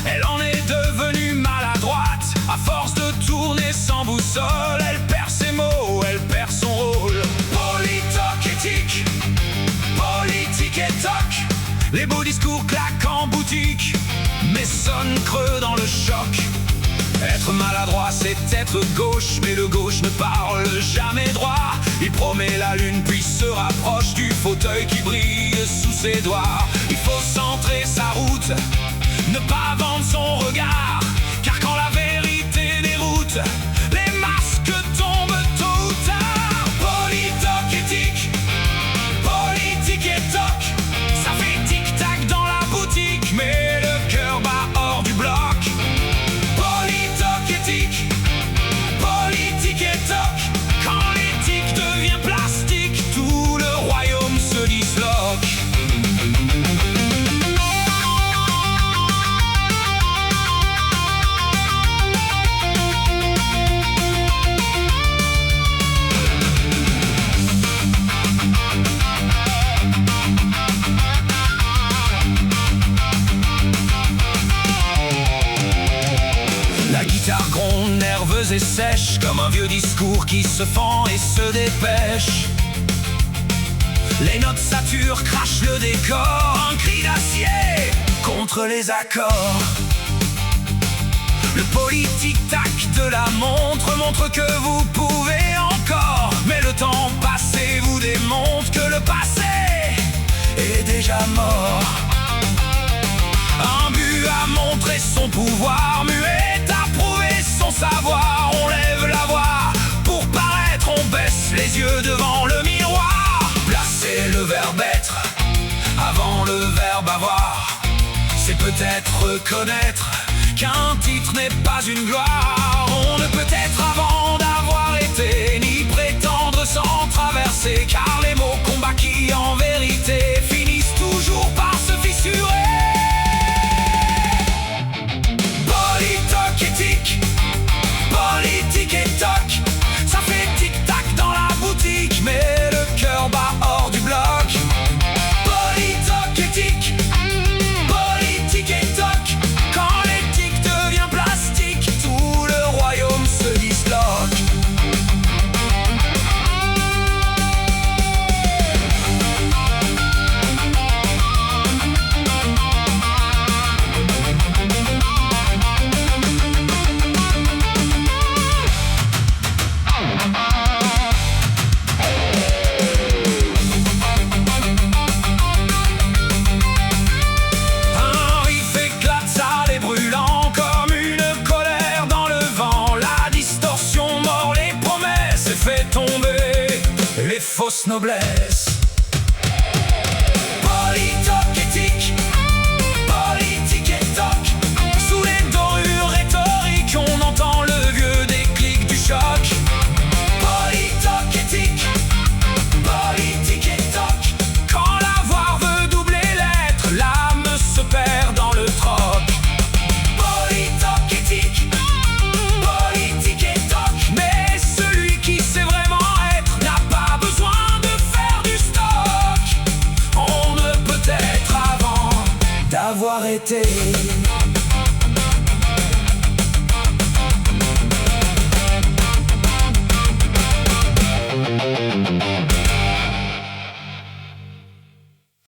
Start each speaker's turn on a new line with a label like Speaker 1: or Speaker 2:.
Speaker 1: Elle en est devenue maladroite. À force de tourner sans boussole, elle perd ses mots, elle perd son rôle. Politoc éthique, politique et toc. Les beaux discours claquent en boutique, mais sonnent creux dans le choc. Être maladroit, c'est être gauche, mais le gauche ne parle jamais droit. Il promet la lune puis se rapproche du fauteuil qui brille sous ses doigts. Il faut centrer sa route, ne pas vendre son regard, car quand la vérité déroute, les masques tombent tôt ou tard. Politoc éthique, politique et toc. Ça fait tic-tac dans la boutique, mais le cœur bat hors du bloc. Politique et toc. Quand l'éthique devient plastique, tout le royaume se disloque. La guitare gronde, nerveuse et sèche, comme un vieux discours qui se fend et se dépêche. Les notes saturent, crachent le décor, un cri d'acier contre les accords. Le politique-tac de la montre que vous pouvez encore. Mais le temps passé vous démontre que le passé est déjà mort. Un but à montrer son pouvoir, muet à prouver son savoir. On lève la voix pour paraître, on baisse les yeux devant le miroir. Placer le verbe être avant le verbe avoir, c'est peut-être reconnaître qu'un titre n'est pas une gloire. On ne peut être avant d'avoir été, ni prétendre sans traverser, car les mots combat qui en vérité finissent toujours par se fissurer. Politique et toc, ça fait tic-tac dans la boutique, mais le cœur bat hors du bloc. Politoc éthique, politique et toc. Quand l'éthique devient plastique, tout le royaume se disloque. Fausse noblesse. Politoc éthique, politique et toc. Sous les dorures rhétoriques, on entend le vieux déclic du choc. Politoc éthique, politique et toc. Quand la voix veut doubler l'être, l'âme se perd dans le troc. Politoc éthique, politique et toc. Mais celui qui sait vraiment être n'a pas besoin d'avoir été.